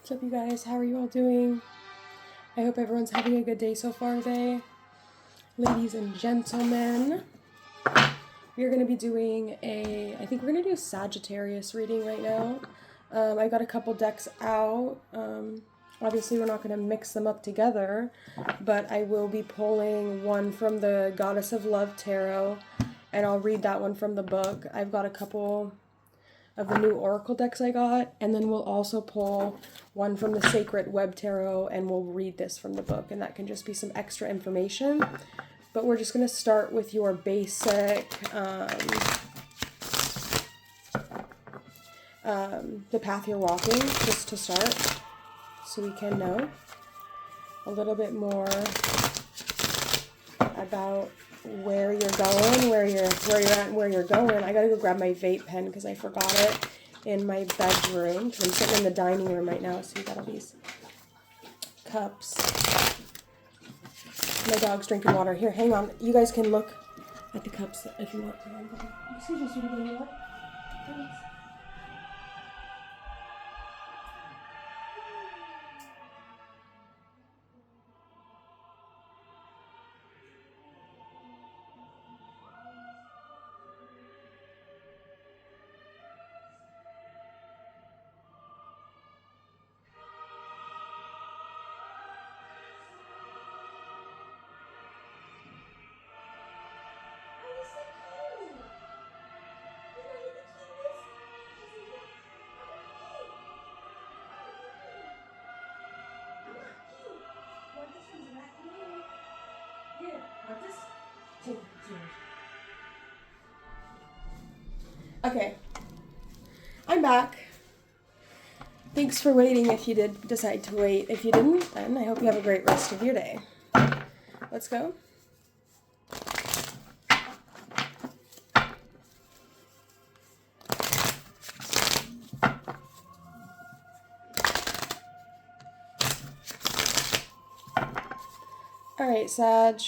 What's up, you guys? How are you all doing? I hope everyone's having a good day so far today. Ladies and gentlemen, we're going to be doing I think we're going to do a Sagittarius reading right now. I got a couple decks out. Obviously, we're not going to mix them up together, but I will be pulling one from the Goddess of Love Tarot, and I'll read that one from the book. I've got a couple of the new Oracle decks I got, and then we'll also pull one from the Sacred Web Tarot, and we'll read this from the book, and that can just be some extra information. But we're just going to start with your basic, the path you're walking, just to start, so we can know a little bit more about where you're going, where you're at, and where you're going. I gotta go grab my vape pen because I forgot it in my bedroom. I'm sitting in the dining room right now, so you got all these cups. My dog's drinking water. Here, hang on. You guys can look at the cups if you want to. Excuse me, sweetie, you want? Thanks. Okay, I'm back. Thanks for waiting if you did decide to wait. If you didn't, then I hope you have a great rest of your day. Let's go. All right, Sag.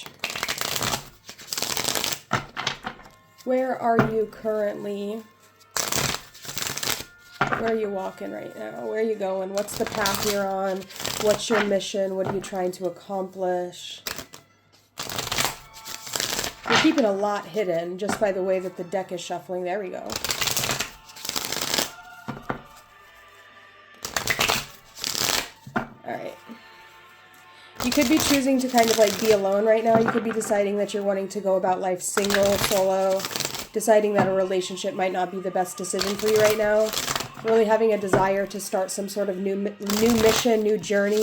Where are you currently? Where are you walking right now? Where are you going? What's the path you're on? What's your mission? What are you trying to accomplish? You're keeping a lot hidden just by the way that the deck is shuffling. There we go. Alright. You could be choosing to kind of like be alone right now. You could be deciding that you're wanting to go about life single, solo, deciding that a relationship might not be the best decision for you right now. Really having a desire to start some sort of new mission, new journey,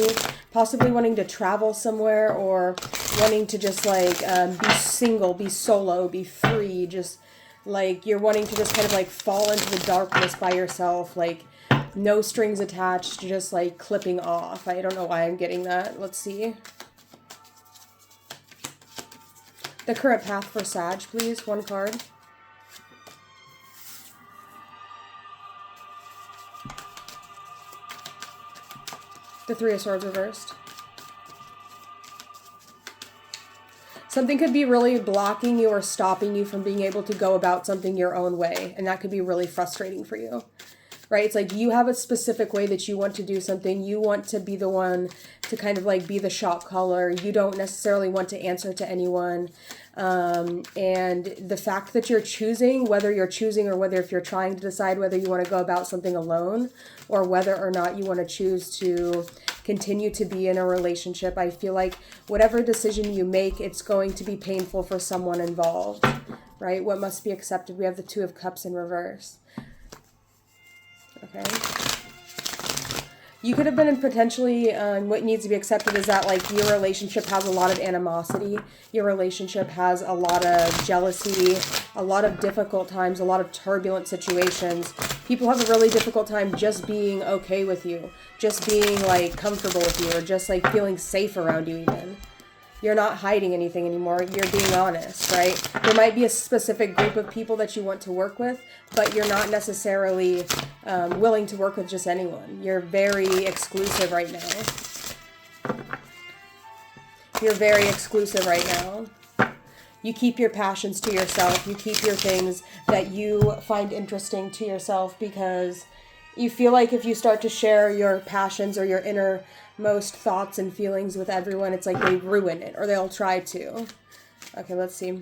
possibly wanting to travel somewhere, or wanting to just like be single, be solo, be free, just like you're wanting to just kind of like fall into the darkness by yourself, like no strings attached, just like clipping off. I don't know why I'm getting that. Let's see. The current path for Sag, please. One card. The Three of Swords reversed. Something could be really blocking you or stopping you from being able to go about something your own way, and that could be really frustrating for you. Right? It's like you have a specific way that you want to do something. You want to be the one to kind of like be the shot caller. You don't necessarily want to answer to anyone. And the fact that you're choosing, whether you're choosing or whether if you're trying to decide whether you want to go about something alone or whether or not you want to choose to continue to be in a relationship, I feel like whatever decision you make, it's going to be painful for someone involved, right? What must be accepted? We have the Two of Cups in reverse. Okay. You could have been in potentially, what needs to be accepted is that like your relationship has a lot of animosity. Your relationship has a lot of jealousy, a lot of difficult times, a lot of turbulent situations. People have a really difficult time just being okay with you, just being like comfortable with you, or just like feeling safe around you even. You're not hiding anything anymore. You're being honest, right? There might be a specific group of people that you want to work with, but you're not necessarily willing to work with just anyone. You're very exclusive right now. You're very exclusive right now. You keep your passions to yourself. You keep your things that you find interesting to yourself because You feel like if you start to share your passions or your innermost thoughts and feelings with everyone, it's like they ruin it, or they'll try to. Okay, let's see.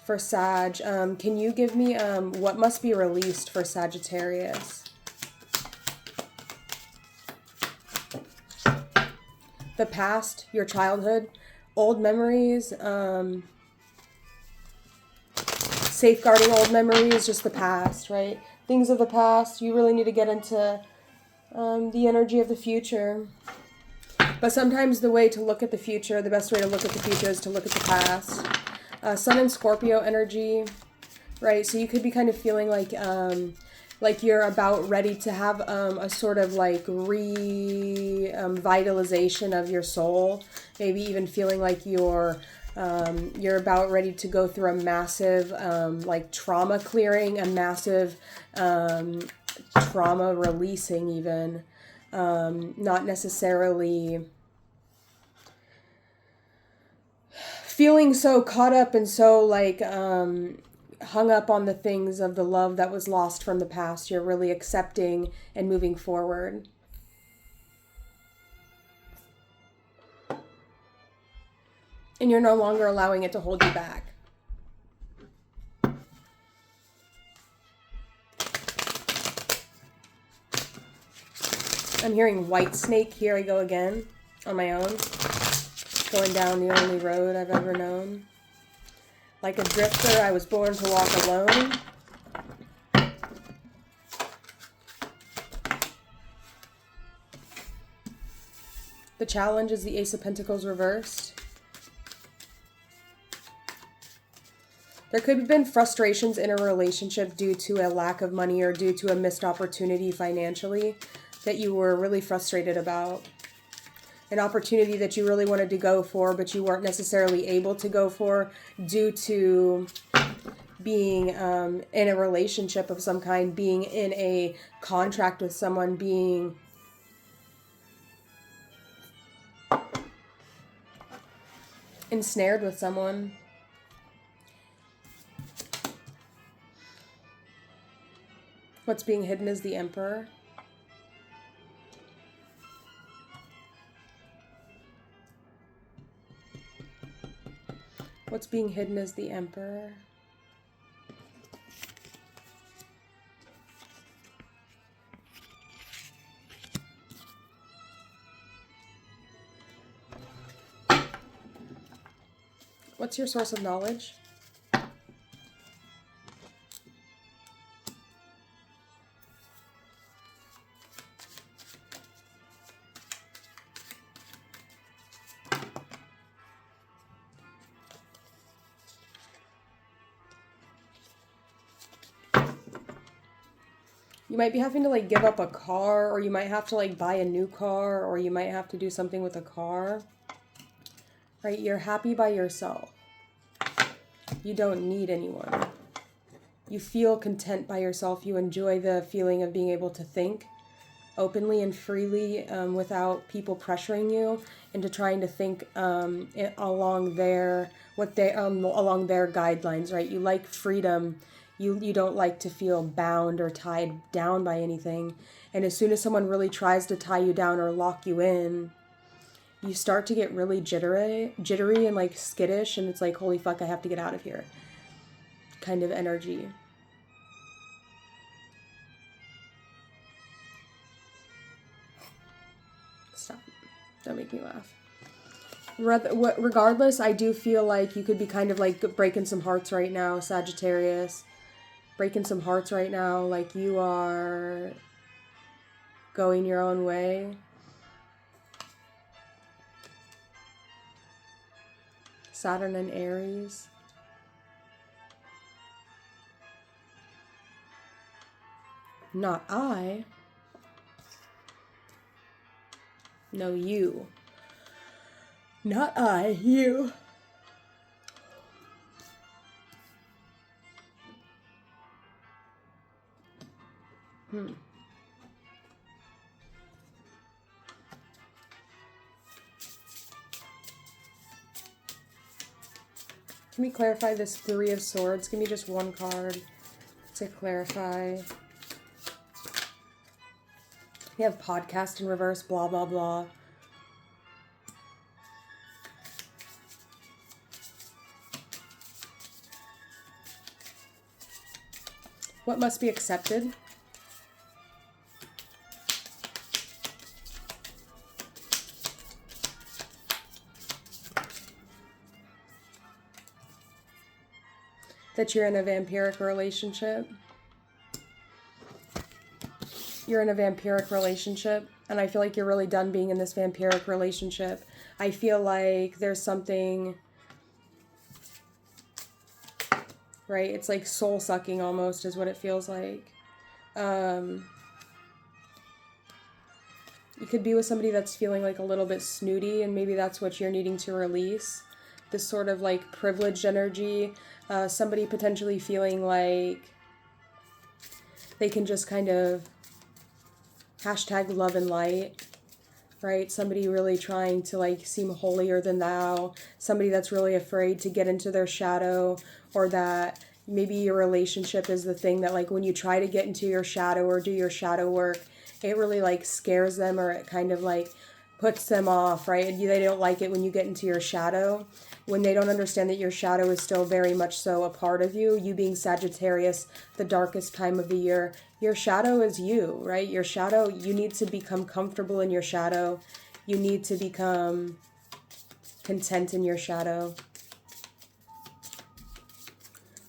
For Sag, can you give me what must be released for Sagittarius? The past, your childhood, old memories, safeguarding old memories, just the past, right? Things of the past. You really need to get into the energy of the future. But sometimes the way to look at the future, the best way to look at the future is to look at the past. Sun and Scorpio energy, right? So you could be kind of feeling like you're about ready to have a sort of like revitalization of your soul. Maybe even feeling like you're about ready to go through a massive like trauma clearing, a massive trauma releasing even. Not necessarily feeling so caught up and so like hung up on the things of the love that was lost from the past. You're really accepting and moving forward. And you're no longer allowing it to hold you back. I'm hearing white snake. Here I go again on my own. Going down the only road I've ever known. Like a drifter, I was born to walk alone. The challenge is the Ace of Pentacles reversed. There could have been frustrations in a relationship due to a lack of money or due to a missed opportunity financially that you were really frustrated about. An opportunity that you really wanted to go for, but you weren't necessarily able to go for due to being in a relationship of some kind, being in a contract with someone, being ensnared with someone. What's being hidden is the Emperor. What's being hidden is the Emperor. What's your source of knowledge? You might be having to like give up a car, or you might have to like buy a new car, or you might have to do something with a car. Right? You're happy by yourself. You don't need anyone. You feel content by yourself. You enjoy the feeling of being able to think openly and freely without people pressuring you into trying to think along their along their guidelines, right? You like freedom. You don't like to feel bound or tied down by anything. And as soon as someone really tries to tie you down or lock you in, you start to get really jittery and like skittish, and it's like, holy fuck, I have to get out of here kind of energy. Stop. Don't make me laugh. Regardless, I do feel like you could be kind of like breaking some hearts right now, Sagittarius. Breaking some hearts right now, like you are going your own way. Saturn and Aries. Not I. No, you. Not I, you. Can we clarify this Three of Swords? Give me just one card to clarify. We have podcast in reverse, blah, blah, blah. What must be accepted? That you're in a vampiric relationship. You're in a vampiric relationship, and I feel like you're really done being in this vampiric relationship. I feel like there's something, right? It's like soul sucking almost is what it feels like. You could be with somebody that's feeling like a little bit snooty, and maybe that's what you're needing to release. This sort of like privileged energy. Somebody potentially feeling like they can just kind of hashtag love and light, right? Somebody really trying to like seem holier than thou. Somebody that's really afraid to get into their shadow, or that maybe your relationship is the thing that like when you try to get into your shadow or do your shadow work, it really like scares them, or it kind of like puts them off, right? They don't like it when you get into your shadow, when they don't understand that your shadow is still very much so a part of you. You being Sagittarius, the darkest time of the year, your shadow is you, right? Your shadow, you need to become comfortable in your shadow. You need to become content in your shadow.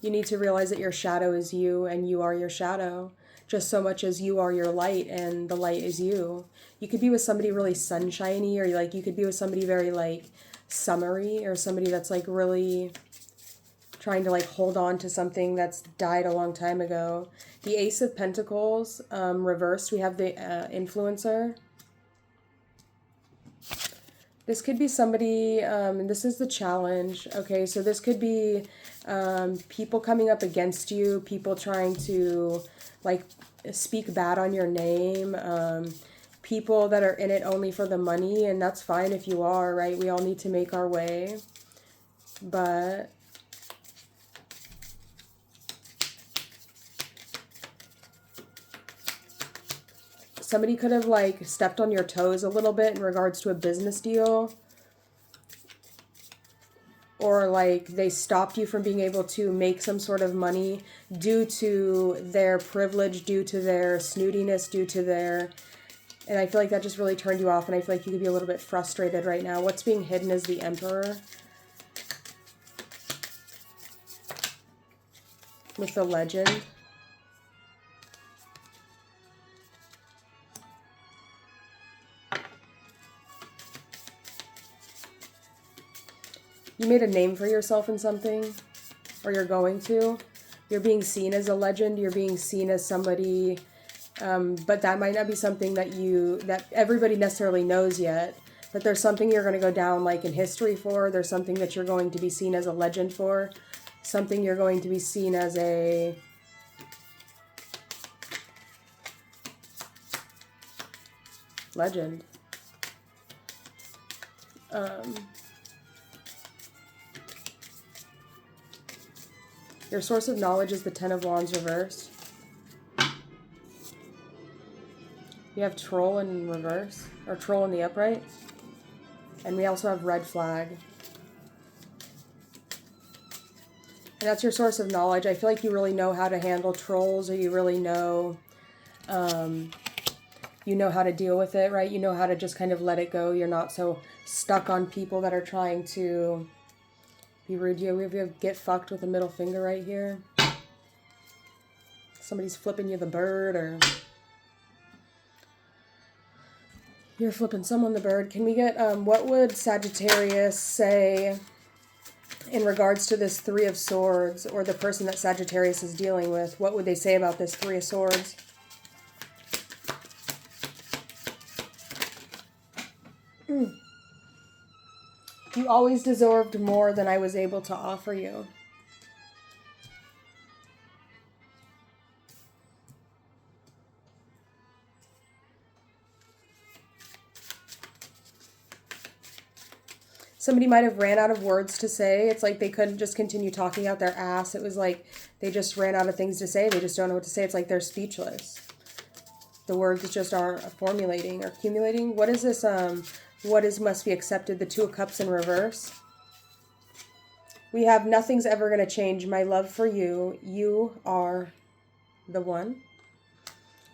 You need to realize that your shadow is you and you are your shadow, just so much as you are your light and the light is you. You could be with somebody really sunshiny, or like you could be with somebody very like summery, or somebody that's like really trying to like hold on to something that's died a long time ago. The Ace of Pentacles, reversed, we have the influencer. This could be somebody, and this is the challenge, okay? So this could be people coming up against you, people trying to like speak bad on your name, people that are in it only for the money, and that's fine if you are, right? We all need to make our way, but somebody could have like stepped on your toes a little bit in regards to a business deal, or like they stopped you from being able to make some sort of money due to their privilege, due to their snootiness, due to their... And I feel like that just really turned you off, and I feel like you could be a little bit frustrated right now. What's being hidden is the Emperor with the Legend. You made a name for yourself in something, or you're going to. You're being seen as a legend. You're being seen as somebody... but that might not be something that everybody necessarily knows yet. But there's something you're going to go down like in history for. There's something that you're going to be seen as a legend for. Something you're going to be seen as a... legend. Your source of knowledge is the Ten of Wands reversed. You have Troll in reverse, or Troll in the upright. And we also have Red Flag. And that's your source of knowledge. I feel like you really know how to handle trolls, or you really know, you know how to deal with it, right? You know how to just kind of let it go. You're not so stuck on people that are trying to be rude. You have get fucked with a middle finger right here. Somebody's flipping you the bird, or... You're flipping someone the bird. Can we get, what would Sagittarius say in regards to this Three of Swords, or the person that Sagittarius is dealing with? What would they say about this Three of Swords? You always deserved more than I was able to offer you. Somebody might have ran out of words to say. It's like they couldn't just continue talking out their ass. It was like they just ran out of things to say. They just don't know what to say. It's like they're speechless. The words just are formulating or accumulating. What is this? What is must be accepted? The Two of Cups in reverse. We have nothing's ever going to change. My love for you. You are the one.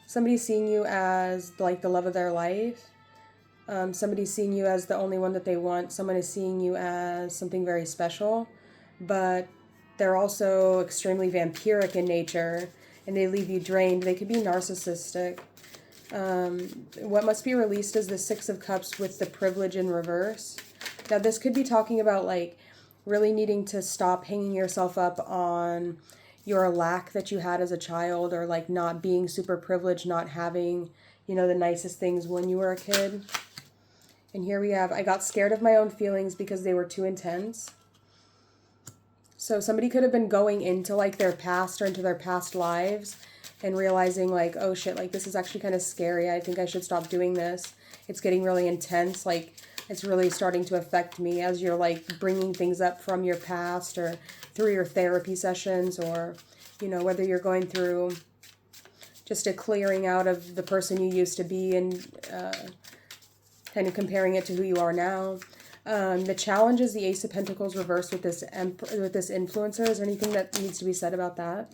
Somebody's seeing you as like the love of their life. Somebody's seeing you as the only one that they want. Someone is seeing you as something very special, but they're also extremely vampiric in nature, and they leave you drained. They could be narcissistic. What must be released is the Six of Cups with the privilege in reverse. Now, this could be talking about like really needing to stop hanging yourself up on your lack that you had as a child, or like not being super privileged, not having, you know, the nicest things when you were a kid. And here we have, I got scared of my own feelings because they were too intense. So somebody could have been going into like their past or into their past lives and realizing like, oh shit, like this is actually kind of scary. I think I should stop doing this. It's getting really intense. Like it's really starting to affect me, as you're like bringing things up from your past or through your therapy sessions, or, you know, whether you're going through just a clearing out of the person you used to be and kind of comparing it to who you are now. The challenge is the Ace of Pentacles reversed with this influencer. Is there anything that needs to be said about that?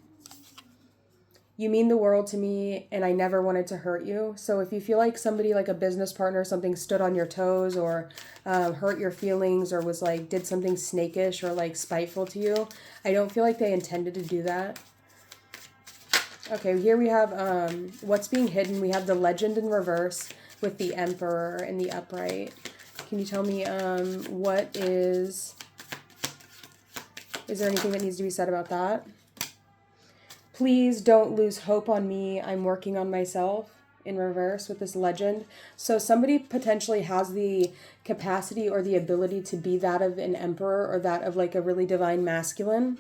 You mean the world to me, and I never wanted to hurt you. So if you feel like somebody, like a business partner, something stood on your toes, or hurt your feelings, or was like, did something snakish or like spiteful to you, I don't feel like they intended to do that. Okay, here we have what's being hidden. We have the Legend in reverse with the Emperor in the upright. Can you tell me what is there anything that needs to be said about that? Please don't lose hope on me. I'm working on myself in reverse with this Legend. So somebody potentially has the capacity or the ability to be that of an emperor, or that of like a really divine masculine.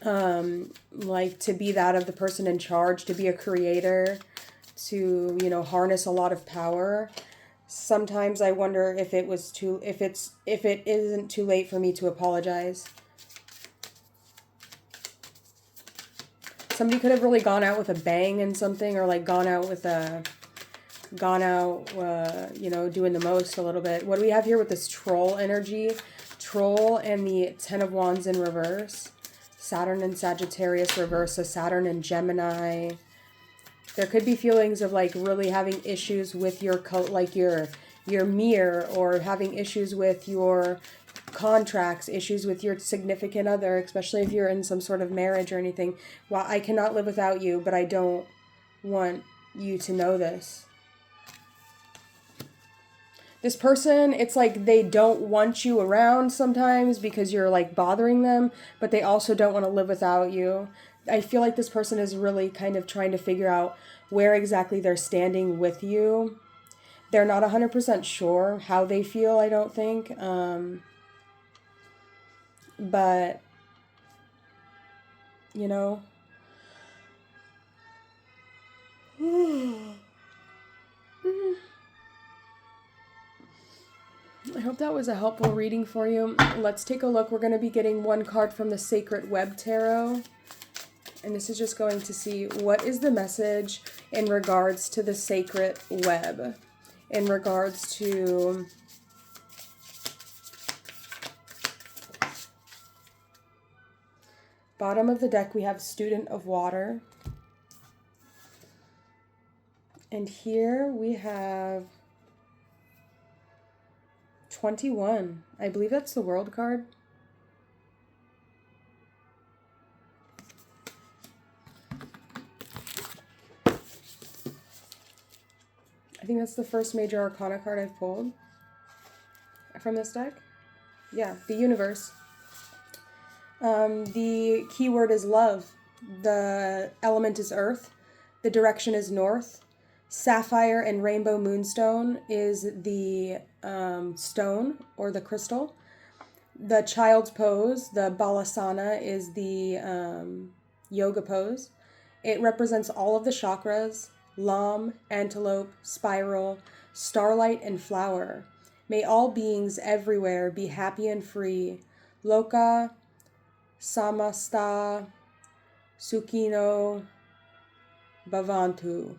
Like to be that of the person in charge, to be a creator, to, you know, harness a lot of power. Sometimes I wonder if it isn't too late for me to apologize. Somebody could have really gone out with a bang and something, or like gone out, you know, doing the most a little bit. What do we have here with this Troll energy? Troll and the Ten of Wands in reverse. Saturn and Sagittarius reverse. So Saturn and Gemini. There could be feelings of like really having issues with your mirror, or having issues with your contracts, issues with your significant other, especially if you're in some sort of marriage or anything. Well, I cannot live without you, but I don't want you to know this. This person, it's like they don't want you around sometimes because you're like bothering them, but they also don't want to live without you. I feel like this person is really kind of trying to figure out where exactly they're standing with you. They're not 100% sure how they feel, I don't think. But, you know, I hope that was a helpful reading for you. Let's take a look. We're going to be getting one card from the Sacred Web Tarot. And this is just going to see what is the message in regards to the Sacred Web. In regards to bottom of the deck, we have Student of Water. And here we have 21. I believe that's the World card. I think that's the first major arcana card I've pulled from this deck. Yeah, the Universe. The keyword is love. The element is earth. The direction is north. Sapphire and Rainbow Moonstone is the stone or the crystal. The child's pose, the Balasana, is the yoga pose. It represents all of the chakras: Lam, antelope, spiral, starlight, and flower. May all beings everywhere be happy and free. Loka, samasta, sukhino, bhavantu.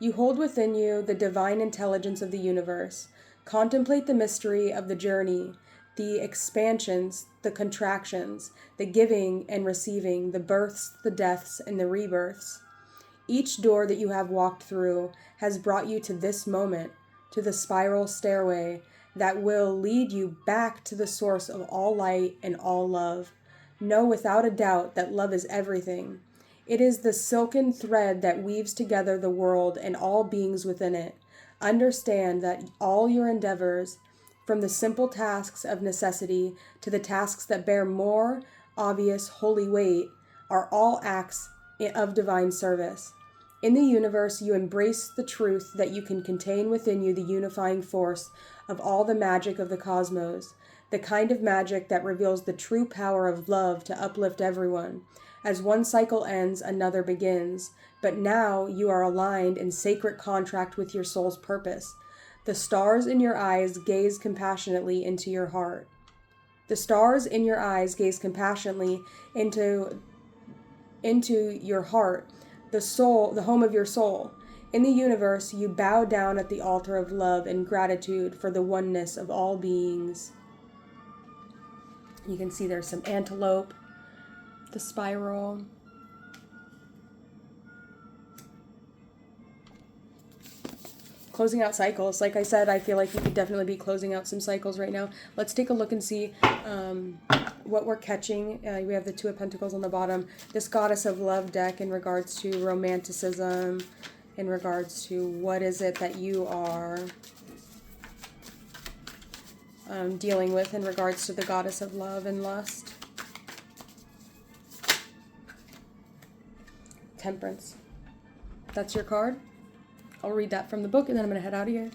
You hold within you the divine intelligence of the universe. Contemplate the mystery of the journey, the expansions, the contractions, the giving and receiving, the births, the deaths, and the rebirths. Each door that you have walked through has brought you to this moment, to the spiral stairway that will lead you back to the source of all light and all love. Know without a doubt that love is everything. It is the silken thread that weaves together the world and all beings within it. Understand that all your endeavors, from the simple tasks of necessity to the tasks that bear more obvious holy weight, are all acts of divine service. In the universe, you embrace the truth that you can contain within you the unifying force of all the magic of the cosmos, the kind of magic that reveals the true power of love to uplift everyone. As one cycle ends, another begins. But now you are aligned in sacred contract with your soul's purpose. The stars in your eyes gaze compassionately into your heart. The stars in your eyes gaze compassionately into your heart, the soul, the home of your soul. In the universe, you bow down at the altar of love and gratitude for the oneness of all beings. You can see there's some antelope, the spiral. Closing out cycles. Like I said, I feel like you could definitely be closing out some cycles right now. Let's take a look and see what we're catching. We have the Two of Pentacles on the bottom. This Goddess of Love deck in regards to romanticism, in regards to what is it that you are dealing with in regards to the Goddess of Love and Lust. Temperance. That's your card. I'll read that from the book and then I'm going to head out of here.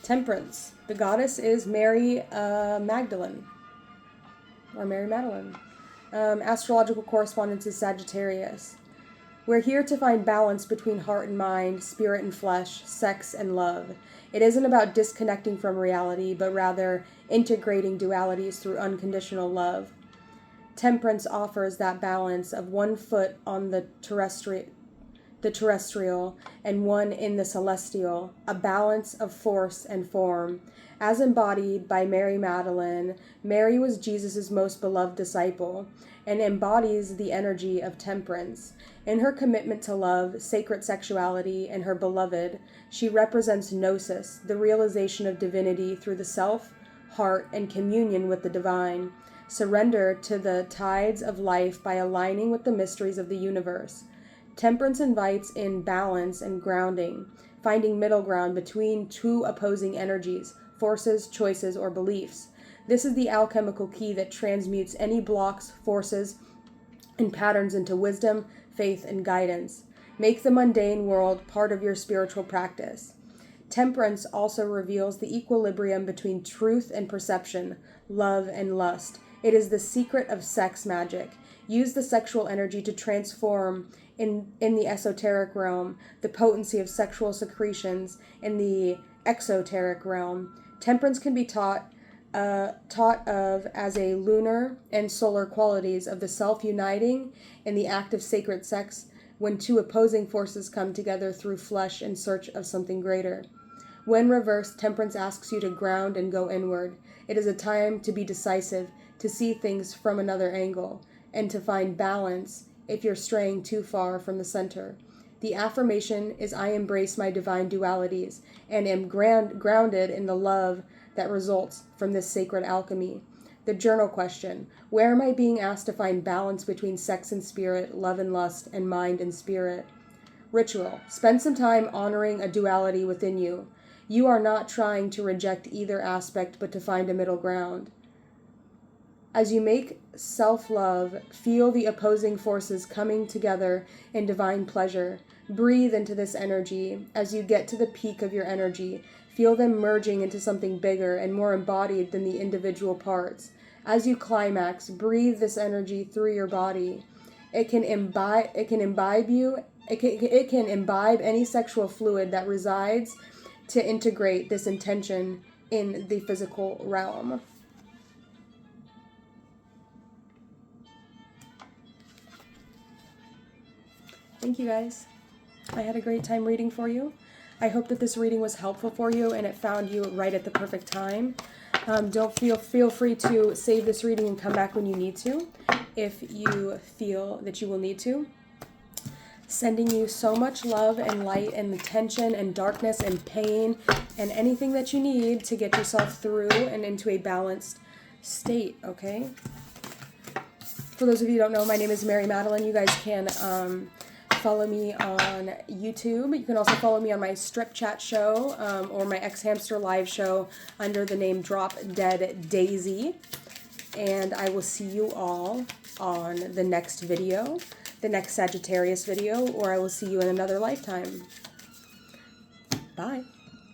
Temperance. The goddess is Mary Magdalene. Or Mary Madelyn. Astrological correspondence is Sagittarius. We're here to find balance between heart and mind, spirit and flesh, sex and love. It isn't about disconnecting from reality, but rather integrating dualities through unconditional love. Temperance offers that balance of one foot on the terrestrial and one in the celestial, a balance of force and form. As embodied by Mary Madelyn, Mary was Jesus' most beloved disciple and embodies the energy of temperance. In her commitment to love, sacred sexuality, and her beloved, she represents gnosis, the realization of divinity through the self, heart, and communion with the divine. Surrender to the tides of life by aligning with the mysteries of the universe. Temperance invites in balance and grounding, finding middle ground between two opposing energies, forces, choices, or beliefs. This is the alchemical key that transmutes any blocks, forces, and patterns into wisdom, faith, and guidance. Make the mundane world part of your spiritual practice. Temperance also reveals the equilibrium between truth and perception, love and lust. It is the secret of sex magic. Use the sexual energy to transform in the esoteric realm, the potency of sexual secretions in the exoteric realm. Temperance can be taught of as a lunar and solar qualities of the self uniting in the act of sacred sex when two opposing forces come together through flesh in search of something greater. When reversed, temperance asks you to ground and go inward. It is a time to be decisive, to see things from another angle, and to find balance if you're straying too far from the center. The affirmation is I embrace my divine dualities and am grounded in the love that results from this sacred alchemy. The journal question, where am I being asked to find balance between sex and spirit, love and lust, and mind and spirit? Ritual, spend some time honoring a duality within you. You are not trying to reject either aspect, but to find a middle ground. As you make self-love, feel the opposing forces coming together in divine pleasure. Breathe into this energy. As you get to the peak of your energy, feel them merging into something bigger and more embodied than the individual parts. As you climax, breathe this energy through your body. It can imbibe any sexual fluid that resides to integrate this intention in the physical realm. Thank you guys. I had a great time reading for you. I hope that this reading was helpful for you and it found you right at the perfect time. Don't feel free to save this reading and come back when you need to, if you feel that you will need to. Sending you so much love and light and attention and darkness and pain and anything that you need to get yourself through and into a balanced state, okay? For those of you who don't know, my name is Mary Madelyn. You guys can follow me on YouTube. You can also follow me on my Strip Chat show or my X Hamster live show under the name Drop Dead Daisy. And I will see you all on the next video, the next Sagittarius video, or I will see you in another lifetime. Bye.